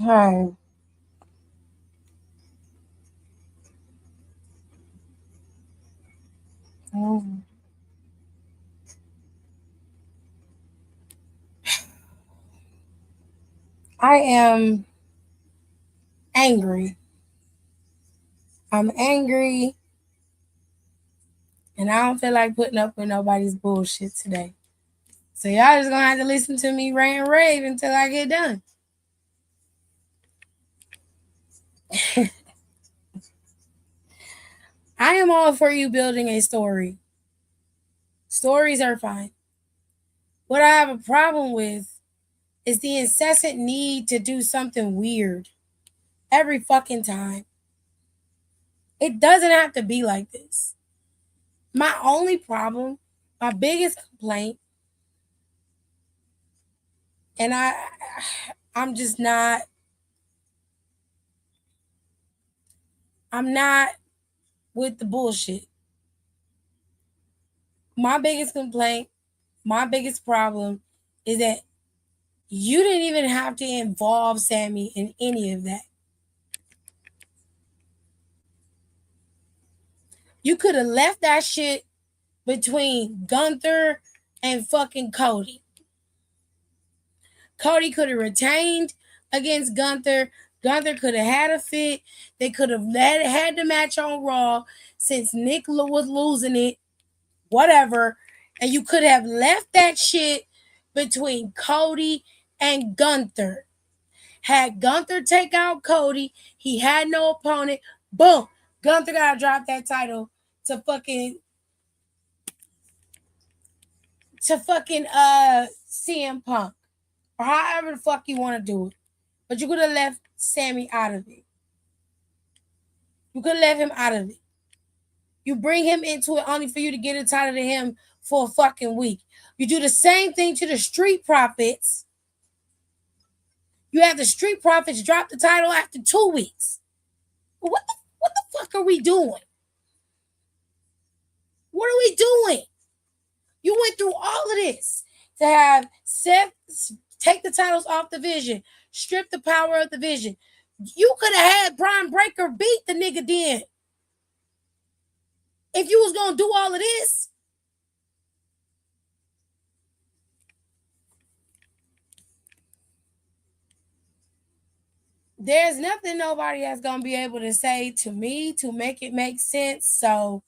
Hi. Mm, I am angry. I'm angry and I don't feel like putting up with nobody's bullshit today. So y'all just gonna have to listen to me rant and rave until I get done. I am all for you building a story. Stories are fine. What I have a problem with is the incessant need to do something weird every fucking time. It doesn't have to be like this. My only problem, my biggest complaint, and I'm just not I'm not with the bullshit. My biggest complaint, my biggest problem is that you didn't even have to involve Sammy in any of that. You could have left that shit between Gunther and fucking Cody. Cody could have retained against Gunther. Gunther could have had a fit. They could have had the match on Raw since Nick was losing it, whatever. And you could have left that shit between Cody and Gunther. Had Gunther take out Cody, he had no opponent. Boom, Gunther gotta drop that title to fucking CM Punk or however the fuck you want to do it. But you could have left Sammy out of it. You could have left him out of it. You bring him into it only for you to get a title to him for a fucking week. You do the same thing to the Street Profits. You have the Street Profits drop the title after 2 weeks. What the fuck are we doing? What are we doing? You went through all of this to have Seth take the titles off the Vision, strip the power of the Vision. You could have had Brian Breaker beat the nigga then. If you was gonna do all of this, there's nothing nobody has gonna be able to say to me to make it make sense. So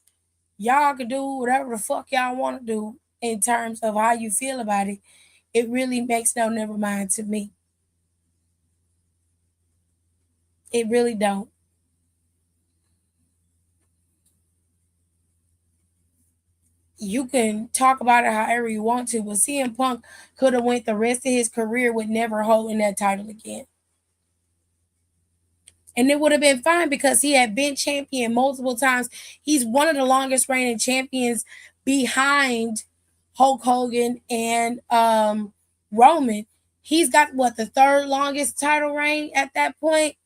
y'all can do whatever the fuck y'all want to do in terms of how you feel about it. It really makes no never mind to me. It really don't. You can talk about it however you want to, but CM Punk could have went the rest of his career with never holding that title again. And it would have been fine because he had been champion multiple times. He's one of the longest reigning champions behind Hulk Hogan and Roman. He's got what, the third longest title reign at that point?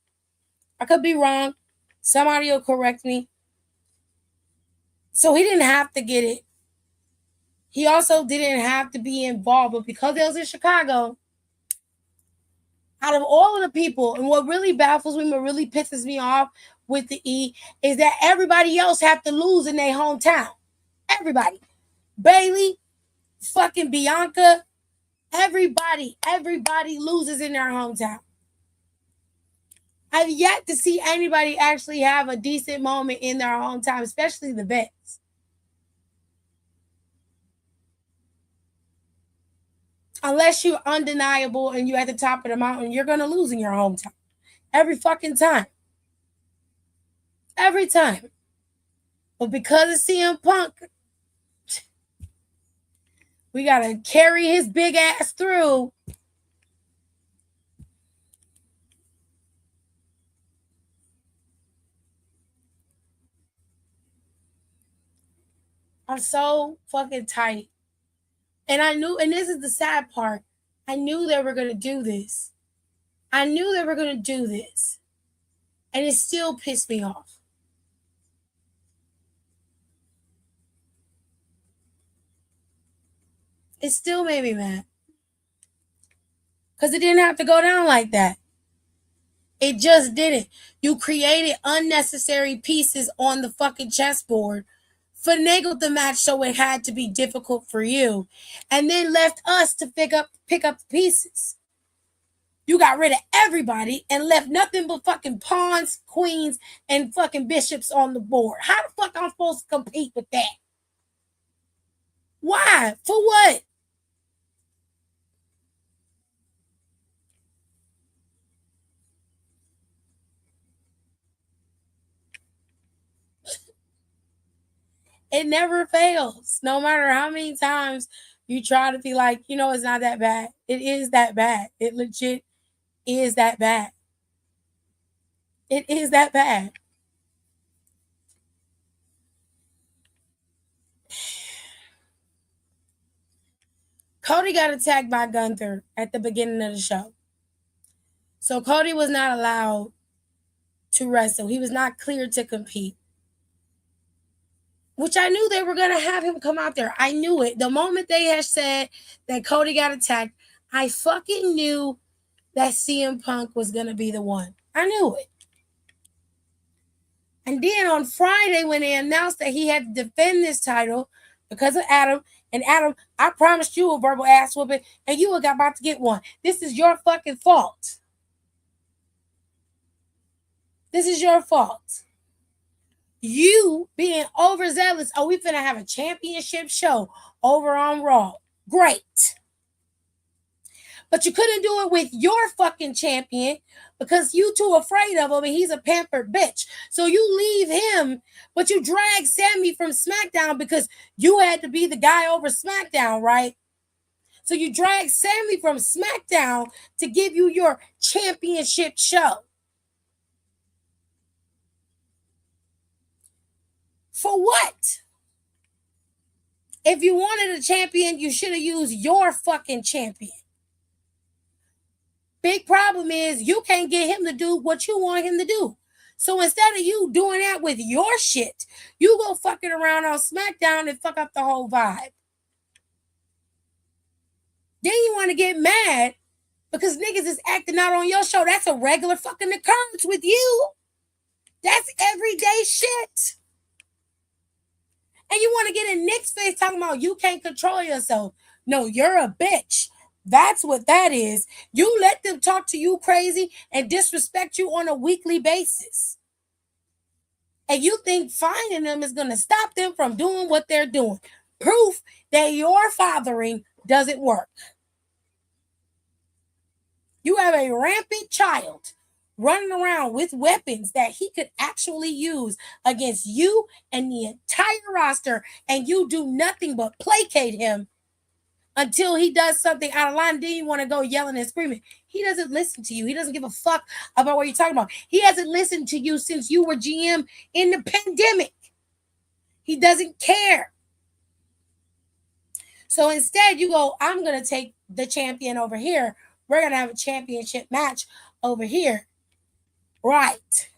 I could be wrong. Somebody will correct me. So he didn't have to get it. He also didn't have to be involved, but because it was in Chicago, out of all of the people, and what really baffles me, what really pisses me off with the E, is that everybody else have to lose in their hometown. Everybody. Bailey, fucking Bianca, everybody loses in their hometown. I've yet to see anybody actually have a decent moment in their hometown, especially the vets. Unless you're undeniable and you're at the top of the mountain, you're gonna lose in your hometown. Every fucking time. Every time. But because of CM Punk, we gotta carry his big ass through. I'm so fucking tight. And I knew, and this is the sad part, I knew they were gonna do this. I knew they were gonna do this. And it still pissed me off. It still made me mad. Because it didn't have to go down like that. It just didn't. You created unnecessary pieces on the fucking chessboard, finagled the match so it had to be difficult for you, and then left us to pick up the pieces. You got rid of everybody and left nothing but fucking pawns, queens, and fucking bishops on the board. How the fuck I'm supposed to compete with that? Why? For what? It never fails. No matter how many times you try to be like, it's not that bad. It is that bad. It legit is that bad. It is that bad. Cody got attacked by Gunther at the beginning of the show. So Cody was not allowed to wrestle. He was not cleared to compete. Which I knew they were going to have him come out there. I knew it. The moment they had said that Cody got attacked, I fucking knew that CM Punk was going to be the one. I knew it. And then on Friday, when they announced that he had to defend this title because of Adam, and Adam, I promised you a verbal ass whooping, and you were about to get one. This is your fucking fault. This is your fault. You being overzealous. Oh, we finna have a championship show over on Raw. Great. But you couldn't do it with your fucking champion because you too afraid of him and he's a pampered bitch. So you leave him, but you drag Sammy from SmackDown because you had to be the guy over SmackDown, right? So you drag Sammy from SmackDown to give you your championship show. For what? If you wanted a champion, you should have used your fucking champion. Big problem is you can't get him to do what you want him to do. So instead of you doing that with your shit, you go fucking around on SmackDown and fuck up the whole vibe. Then you want to get mad because niggas is acting out on your show. That's a regular fucking occurrence with you. That's everyday shit. And you want to get in Nick's face talking about you can't control yourself. No, you're a bitch. That's what that is. You let them talk to you crazy and disrespect you on a weekly basis. And you think finding them is going to stop them from doing what they're doing. Proof that your fathering doesn't work. You have a rampant child running around with weapons that he could actually use against you and the entire roster, and you do nothing but placate him until he does something out of line. Then you want to go yelling and screaming. He doesn't listen to you. He doesn't give a fuck about what you're talking about. He hasn't listened to you since you were GM in the pandemic. He doesn't care. So instead, you go, I'm going to take the champion over here. We're going to have a championship match over here. Right.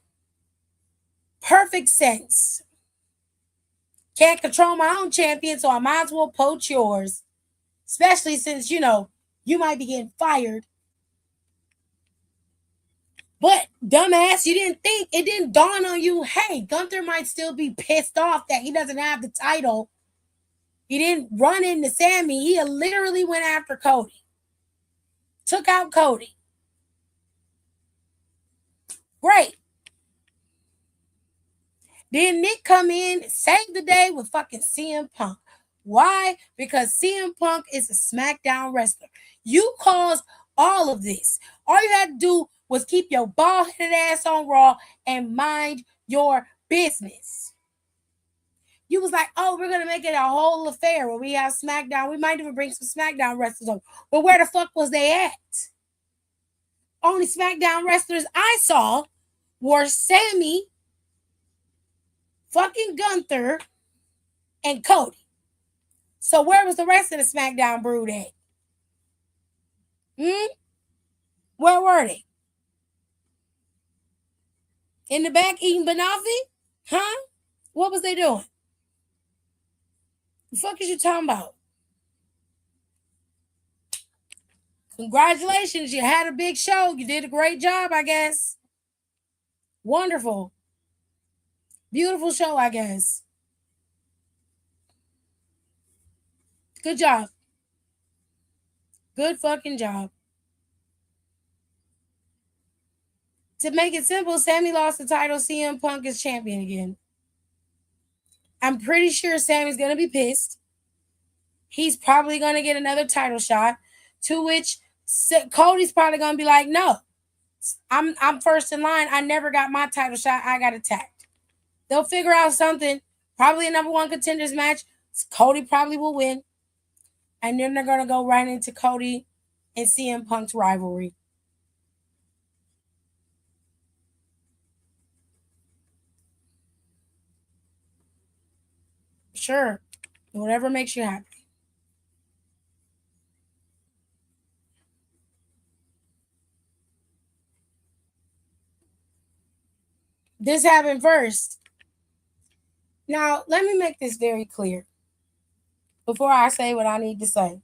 Perfect sense. Can't control my own champion, so I might as well poach yours. Especially since, you might be getting fired. But, dumbass, it didn't dawn on you, hey, Gunther might still be pissed off that he doesn't have the title. He didn't run into Sammy. He literally went after Cody. Took out Cody. Great. Then Nick come in, save the day with fucking CM Punk. Why? Because CM Punk is a SmackDown wrestler. You caused all of this. All you had to do was keep your bald-headed ass on Raw and mind your business. You was like, oh, we're going to make it a whole affair where we have SmackDown. We might even bring some SmackDown wrestlers on. But where the fuck was they at? Only SmackDown wrestlers I saw were Sammy, fucking Gunther, and Cody. So where was the rest of the SmackDown brood at? Where were they? In the back eating banoffee? Huh? What was they doing? The fuck is you talking about? Congratulations, you had a big show. You did a great job, I guess. Wonderful. Beautiful show, I guess. Good job. Good fucking job. To make it simple, Sammy lost the title. CM Punk is champion again. I'm pretty sure Sammy's going to be pissed. He's probably going to get another title shot, to which Cody's probably going to be like, no, I'm first in line. I never got my title shot. I got attacked. They'll figure out something. Probably a number one contenders match. Cody probably will win. And then they're going to go right into Cody and CM Punk's rivalry. Sure. Whatever makes you happy. This happened first. Now, let me make this very clear before I say what I need to say.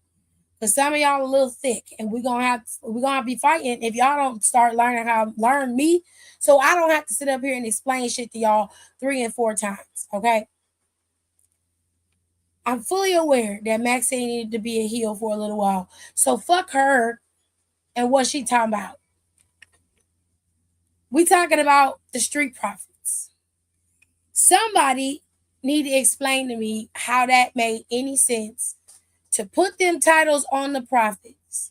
Because some of y'all a little thick, and we're gonna be fighting if y'all don't start learning how to learn me, so I don't have to sit up here and explain shit to y'all 3 and 4 times. Okay. I'm fully aware that Maxine needed to be a heel for a little while. So fuck her and what she talking about. We talking about the Street Profits. Somebody need to explain to me how that made any sense to put them titles on the Profits,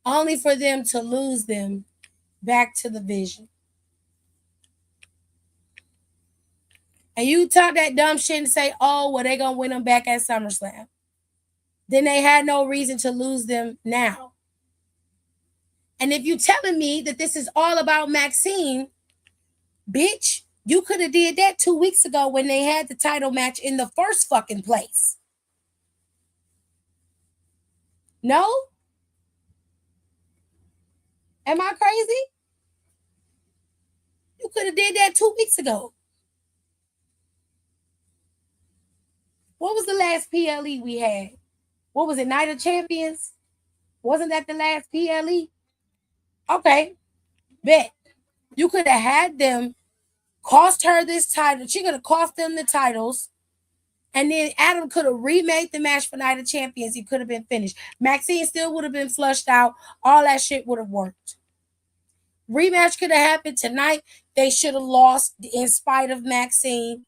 only for them to lose them back to the Vision. And you talk that dumb shit and say, oh, well, they gonna win them back at SummerSlam. Then they had no reason to lose them now. And if you telling me that this is all about Maxine, bitch, you could have did that 2 weeks ago when they had the title match in the first fucking place. No? Am I crazy? You could have did that 2 weeks ago. What was the last PLE we had? What was it? Night of Champions? Wasn't that the last PLE? Okay, bet. You could have had them cost her this title. She could have cost them the titles. And then Adam could have remade the match for Night of Champions. It could have been finished. Maxine still would have been flushed out. All that shit would have worked. Rematch could have happened tonight. They should have lost in spite of Maxine.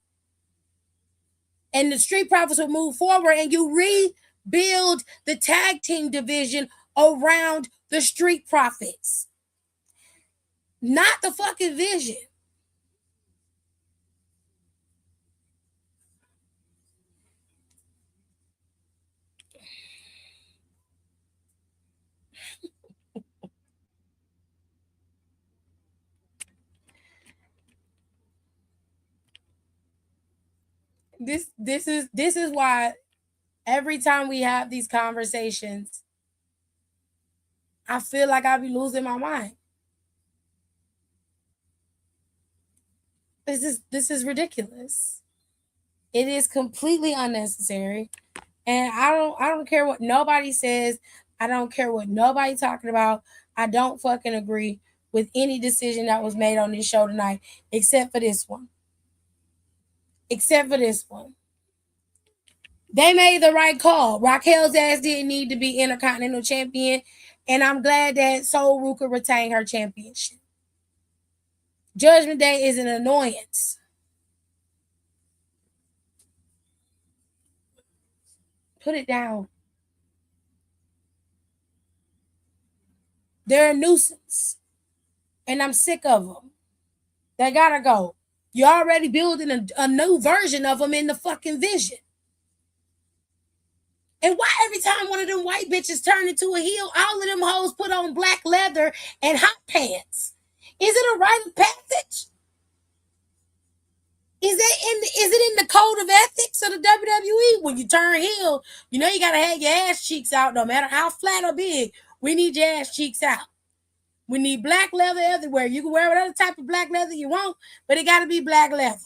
And the Street Profits would move forward and you rebuild the tag team division around the Street Profits. Not the fucking Vision. This is why every time we have these conversations, I feel like I'll be losing my mind. This is ridiculous. It is completely unnecessary. And I don't care what nobody says. I don't care what nobody talking about. I don't fucking agree with any decision that was made on this show tonight, except for this one. Except for this one. They made the right call. Raquel's ass didn't need to be Intercontinental Champion. And I'm glad that Soul Ruka retained her championship. Judgment Day is an annoyance. Put it down. They're a nuisance. And I'm sick of them. They gotta go. You're already building a new version of them in the fucking Vision. And why every time one of them white bitches turn into a heel, all of them hoes put on black leather and hot pants? Is it a rite of passage? Is it in the code of ethics of the WWE? When you turn heel, you know you gotta have your ass cheeks out, no matter how flat or big. We need your ass cheeks out. We need black leather everywhere. You can wear whatever type of black leather you want, but it gotta be black leather.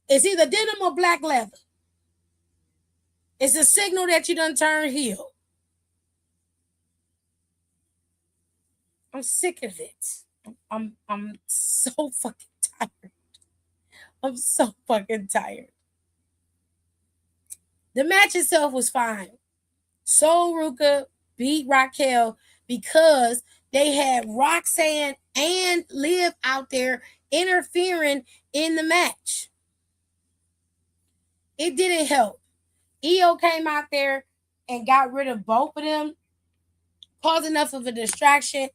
It's either denim or black leather. It's a signal that you done turned heel. I'm sick of it. I'm so fucking tired. I'm so fucking tired. The match itself was fine. Soul Ruka beat Raquel because they had Roxanne and Liv out there interfering in the match. It didn't help. EO came out there and got rid of both of them, caused enough of a distraction,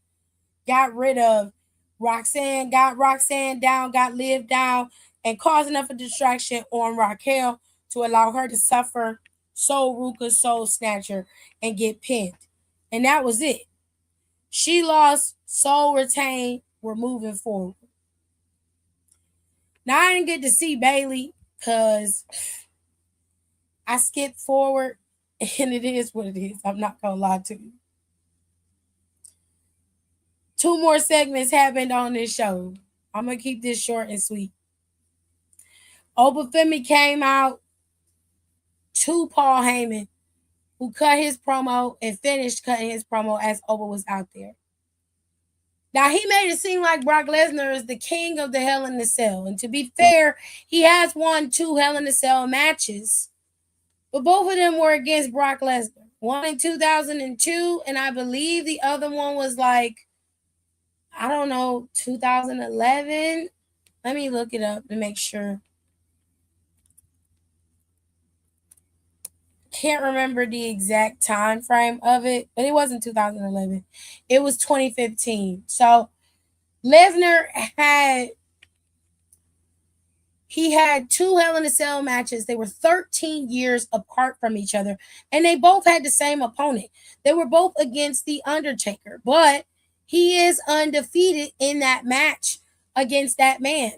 got rid of Roxanne, got Roxanne down, got Liv down, and caused enough of a distraction on Raquel to allow her to suffer Soul Ruka, Soul Snatcher, and get pinned. And that was it. She lost, Soul retained, we're moving forward. Now, I didn't get to see Bailey because I skipped forward, and it is what it is. I'm not going to lie to you. 2 more segments happened on this show. I'm going to keep this short and sweet. Obafemi came out to Paul Heyman, who cut his promo and finished cutting his promo as Oba was out there. Now, he made it seem like Brock Lesnar is the king of the Hell in the Cell. And to be fair, he has won 2 Hell in the Cell matches. But both of them were against Brock Lesnar. One in 2002, and I believe the other one was like, I don't know, 2011. Let me look it up to make sure. Can't remember the exact time frame of it, but it wasn't 2011. It was 2015. So Lesnar had 2 Hell in a Cell matches. They were 13 years apart from each other, and they both had the same opponent. They were both against The Undertaker, but he is undefeated in that match against that man.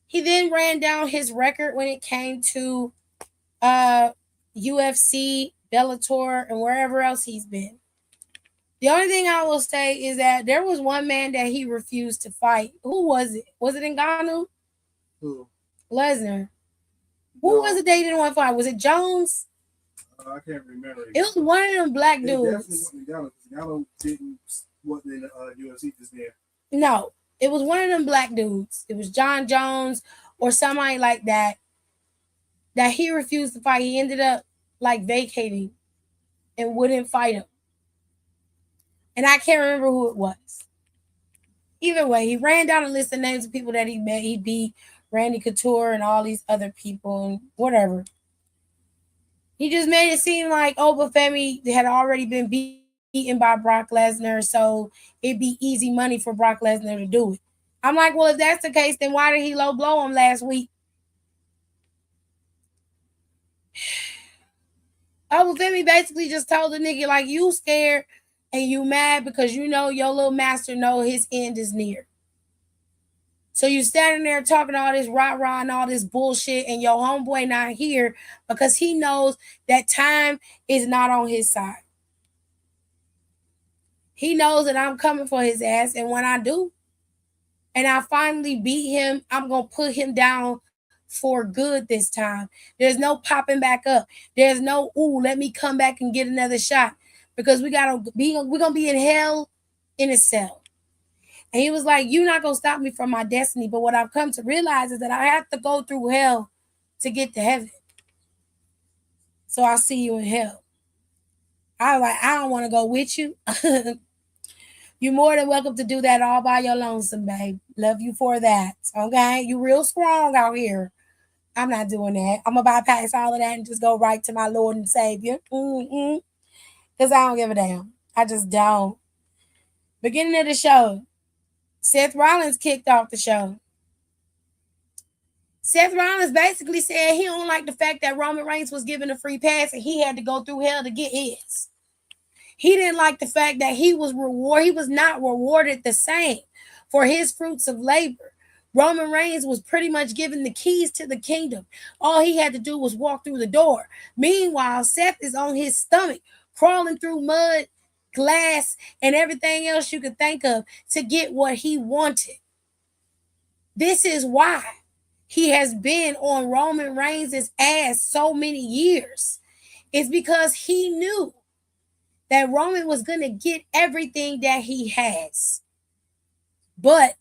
He then ran down his record when it came to UFC, Bellator, and wherever else he's been. The only thing I will say is that there was one man that he refused to fight. Who was it? Was it Ngannou? Who? Lesnar. Who was it they didn't want to fight? Was it Jones? I can't remember. It was one of them black dudes. Definitely Ngannou didn't wasn't in the UFC just there. No, it was one of them black dudes. It was John Jones or somebody like that. That he refused to fight. He ended up like vacating and wouldn't fight him. And I can't remember who it was. Either way, he ran down a list of names of people that he met. He beat Randy Couture and all these other people and whatever. He just made it seem like Obafemi had already been beaten by Brock Lesnar, so it'd be easy money for Brock Lesnar to do it. I'm like, well, if that's the case, then why did he low blow him last week? Obafemi basically just told the nigga, like, you scared and you mad because you know your little master know his end is near. So you standing there talking all this rah-rah and all this bullshit, and your homeboy not here because he knows that time is not on his side. He knows that I'm coming for his ass, and when I do, and I finally beat him, I'm going to put him down for good this time. There's no popping back up. There's no, ooh, let me come back and get another shot because we're going to be in hell in a cell. And he was like, you're not going to stop me from my destiny. But what I've come to realize is that I have to go through hell to get to heaven. So I'll see you in hell. I was like, I don't want to go with you. You're more than welcome to do that all by your lonesome, babe. Love you for that. Okay? You real strong out here. I'm not doing that. I'm going to bypass all of that and just go right to my Lord and Savior. Because I don't give a damn. I just don't. Beginning of the show, Seth Rollins kicked off the show. Seth Rollins basically said he don't like the fact that Roman Reigns was given a free pass and he had to go through hell to get his. He didn't like the fact that he was not rewarded the same for his fruits of labor. Roman Reigns was pretty much given the keys to the kingdom. All he had to do was walk through the door. Meanwhile, Seth is on his stomach, crawling through mud, glass, and everything else you could think of to get what he wanted. This is why he has been on Roman Reigns' ass so many years. It's because he knew that Roman was going to get everything that he has. But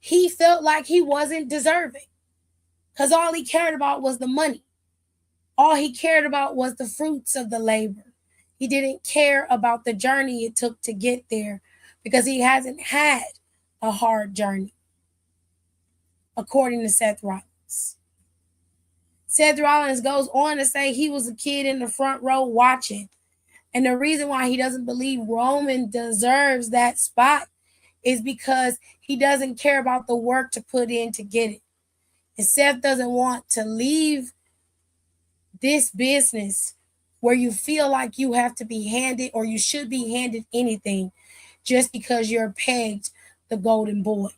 he felt like he wasn't deserving because all he cared about was the money. All he cared about was the fruits of the labor. He didn't care about the journey it took to get there because he hasn't had a hard journey, according to Seth Rollins. Seth Rollins goes on to say he was a kid in the front row watching. And the reason why he doesn't believe Roman deserves that spot is because he doesn't care about the work to put in to get it. And Seth doesn't want to leave this business where you feel like you have to be handed or you should be handed anything just because you're pegged the golden boy.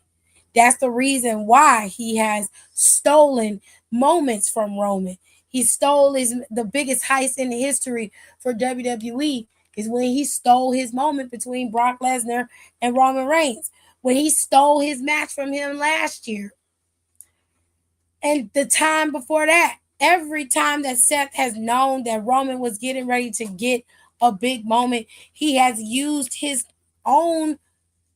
That's the reason why he has stolen moments from Roman. He stole the biggest heist in the history for WWE is when he stole his moment between Brock Lesnar and Roman Reigns. When he stole his match from him last year. And the time before that, every time that Seth has known that Roman was getting ready to get a big moment, he has used his own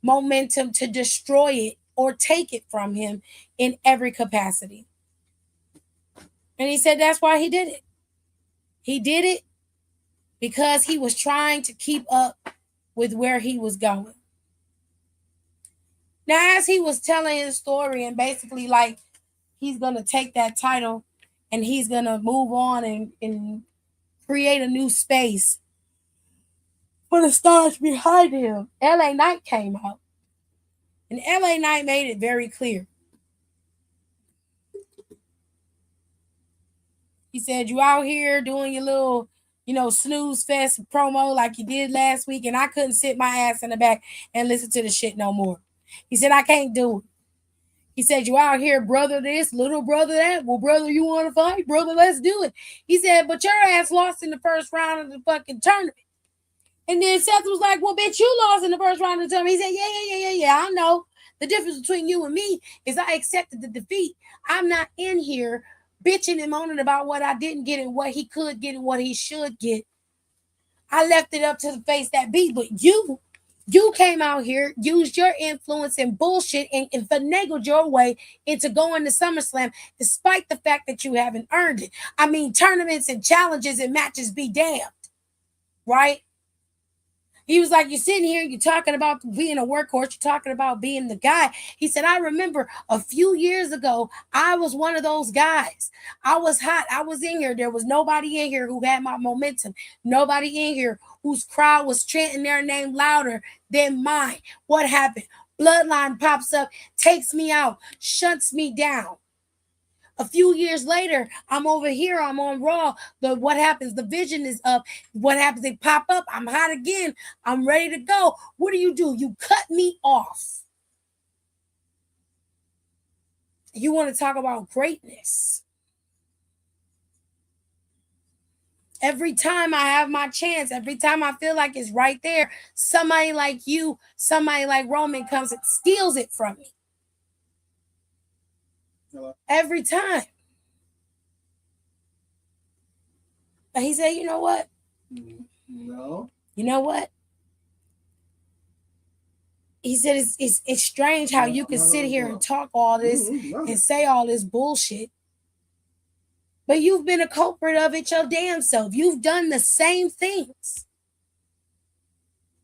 momentum to destroy it or take it from him in every capacity. And he said that's why he did it. He did it because he was trying to keep up with where he was going. Now, as he was telling his story and basically like he's going to take that title and he's going to move on and create a new space for the stars behind him, LA Knight came out. And LA Knight made it very clear. He said, you out here doing your little, snooze fest promo like you did last week, and I couldn't sit my ass in the back and listen to the shit no more. He said, I can't do it. He said, you out here, brother this, little brother that. Well, brother, you want to fight? Brother, let's do it. He said, but your ass lost in the first round of the fucking tournament. And then Seth was like, well, bitch, you lost in the first round of the tournament. He said, yeah, I know. The difference between you and me is I accepted the defeat. I'm not in here bitching and moaning about what I didn't get and what he could get and what he should get. I left it up to the face that be, but you came out here, used your influence and bullshit and finagled your way into going to SummerSlam despite the fact that you haven't earned it. I mean, tournaments and challenges and matches be damned, right? He was like, you're sitting here, you're talking about being a workhorse, you're talking about being the guy. He said, I remember a few years ago, I was one of those guys. I was hot. I was in here. There was nobody in here who had my momentum. Nobody in here whose crowd was chanting their name louder than mine. What happened? Bloodline pops up, takes me out, shuts me down. A few years later, I'm over here. I'm on Raw. What happens? The vision is up. What happens? They pop up. I'm hot again. I'm ready to go. What do? You cut me off. You want to talk about greatness? Every time I have my chance, every time I feel like it's right there, somebody like you, somebody like Roman comes and steals it from me. Every time. But he said, you know what? No. You know what? He said it's strange how you can sit here and talk all this and say all this bullshit. But you've been a culprit of it your damn self. You've done the same things.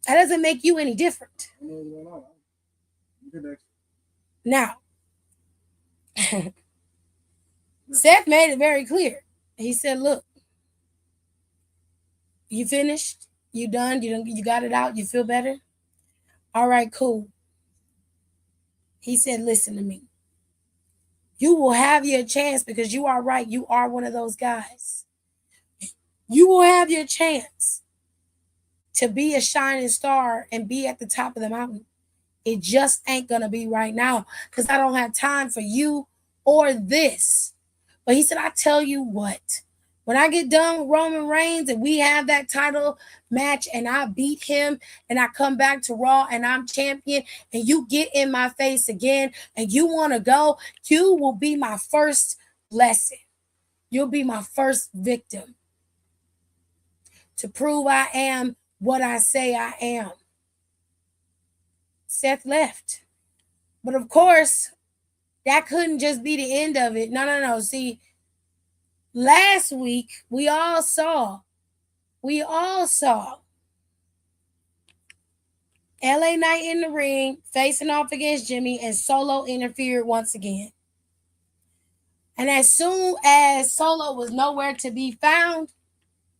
That doesn't make you any different. Now, Seth made it very clear. He said, look, you finished? You done? You got it out? You feel better? All right, cool. He said, listen to me. You will have your chance because you are right. You are one of those guys. You will have your chance to be a shining star and be at the top of the mountain. It just ain't going to be right now because I don't have time for you or this. But he said, I tell you what, when I get done with Roman Reigns and we have that title match and I beat him and I come back to Raw and I'm champion and you get in my face again and you want to go, you will be my first lesson. You'll be my first victim to prove I am what I say I am. Seth left. But of course, That couldn't just be the end of it. No, no, no. See, last week we all saw LA Knight in the ring facing off against Jimmy, and Solo interfered once again. And as soon as Solo was nowhere to be found,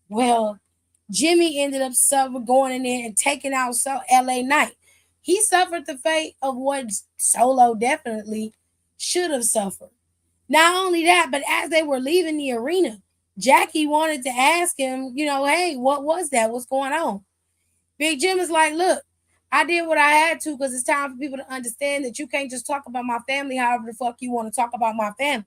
well, Jimmy ended up going in there and taking out LA Knight. He suffered the fate of what Solo definitely should have suffered. Not only that, but as they were leaving the arena, Jackie wanted to ask him, hey, what was that? What's going on? Big Jim is like, look, I did what I had to because it's time for people to understand that you can't just talk about my family however the fuck you want to talk about my family.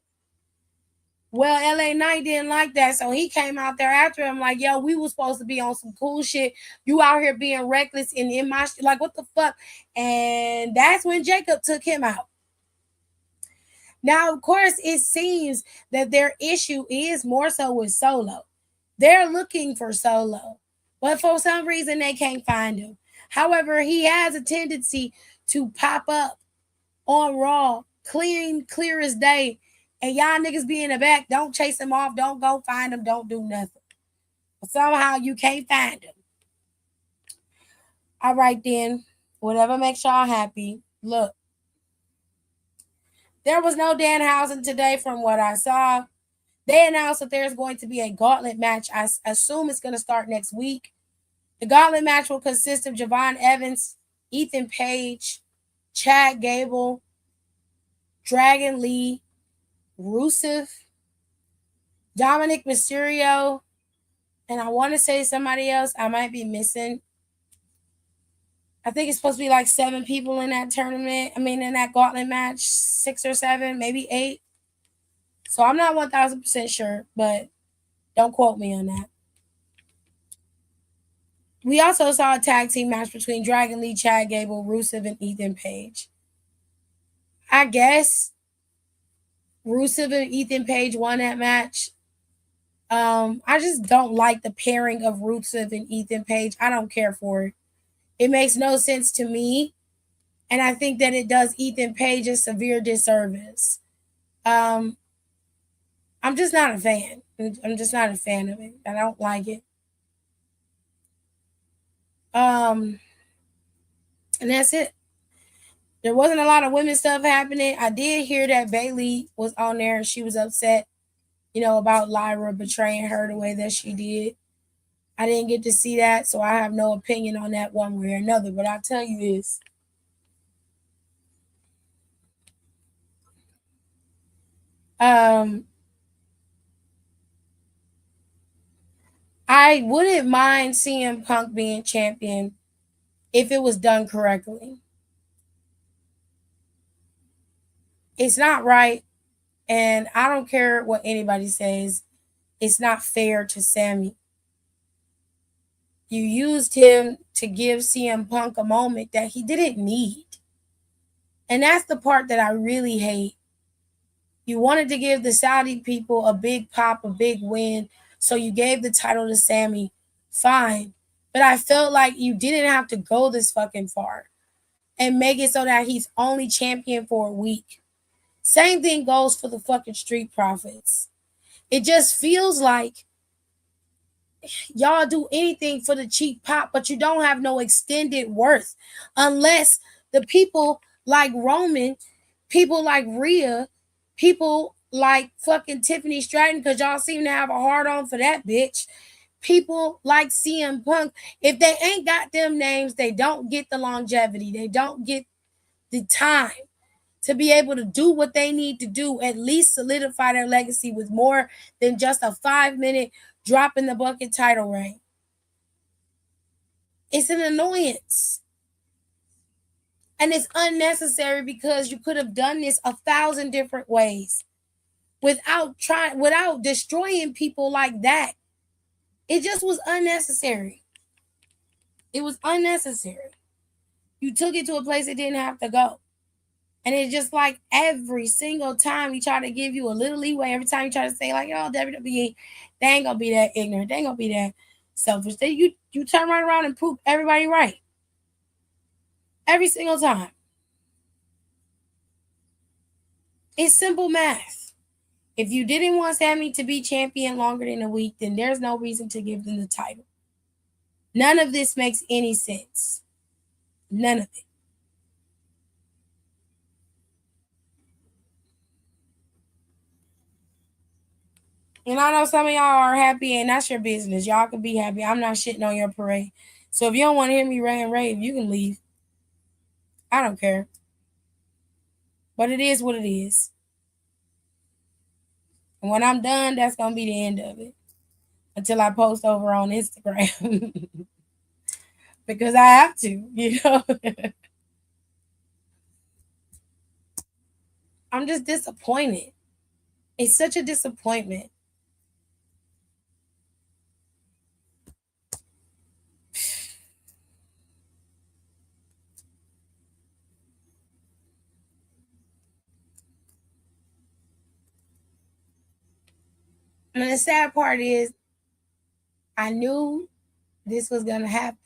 Well, LA Knight didn't like that, so he came out there after him like, yo, we was supposed to be on some cool shit. You out here being reckless and in my shit. Like, what the fuck? And that's when Jacob took him out. Now, of course, it seems that their issue is more so with Solo. They're looking for Solo, but for some reason they can't find him. However, he has a tendency to pop up on Raw, clear as day, and y'all niggas be in the back. Don't chase him off. Don't go find him. Don't do nothing. But somehow you can't find him. All right, then. Whatever makes y'all happy. Look, there was no Danhausen today from what I saw. They announced that there's going to be a gauntlet match. I assume it's going to start next week. The gauntlet match will consist of Javon Evans, Ethan Page, Chad Gable, Dragon Lee, Rusev, Dominic Mysterio, and I want to say somebody else I might be missing. I think it's supposed to be like 7 people in that tournament. I mean, in that gauntlet match, 6 or 7, maybe 8. So I'm not 1000% sure, but don't quote me on that. We also saw a tag team match between Dragon Lee, Chad Gable, Rusev, and Ethan Page. I guess Rusev and Ethan Page won that match. I just don't like the pairing of Rusev and Ethan Page. I don't care for it. It makes no sense to me, and I think that it does Ethan Page a severe disservice. Um, I'm just not a fan. I'm just not a fan of it. I don't like it. Um, and that's it. There wasn't a lot of women stuff happening. I did hear that Bailey was on there and she was upset, about Lyra betraying her the way that she did. I didn't get to see that, so I have no opinion on that one way or another. But I'll tell you this. Um, I wouldn't mind CM Punk being champion if it was done correctly. It's not right, and I don't care what anybody says. It's not fair to Sammy. You used him to give CM Punk a moment that he didn't need. And that's the part that I really hate. You wanted to give the Saudi people a big pop, a big win, so you gave the title to Sammy. Fine. But I felt like you didn't have to go this fucking far and make it so that he's only champion for a week. Same thing goes for the fucking Street Profits. It just feels like y'all do anything for the cheap pop, but you don't have no extended worth unless the people like Roman, people like Rhea, people like fucking Tiffany Stratton, because y'all seem to have a hard on for that bitch. People like CM Punk, if they ain't got them names, they don't get the longevity. They don't get the time to be able to do what they need to do, at least solidify their legacy with more than just a 5-minute drop in the bucket title reign. It's an annoyance. And it's unnecessary because you could have done this 1,000 different ways without destroying people like that. It just was unnecessary. It was unnecessary. You took it to a place it didn't have to go. And it's just like every single time you try to give you a little leeway, every time you try to say, like, oh, WWE, they ain't gonna be that ignorant, they ain't gonna be that selfish. You turn right around and prove everybody right. Every single time. It's simple math. If you didn't want Sammy to be champion longer than a week, then there's no reason to give them the title. None of this makes any sense. None of it. And I know some of y'all are happy, and that's your business. Y'all can be happy. I'm not shitting on your parade. So if you don't want to hear me rant and rave, you can leave. I don't care. But it is what it is. And when I'm done, that's going to be the end of it. Until I post over on Instagram. Because I have to, you know. I'm just disappointed. It's such a disappointment. And the sad part is, I knew this was going to happen.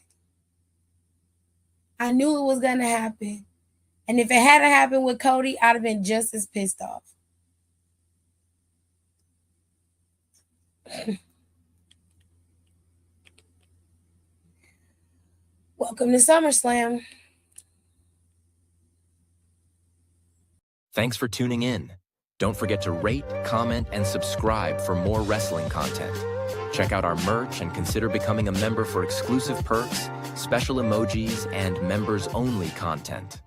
I knew it was going to happen. And if it hadn't happened with Cody, I'd have been just as pissed off. Welcome to SummerSlam. Thanks for tuning in. Don't forget to rate, comment, and subscribe for more wrestling content. Check out our merch and consider becoming a member for exclusive perks, special emojis, and members-only content.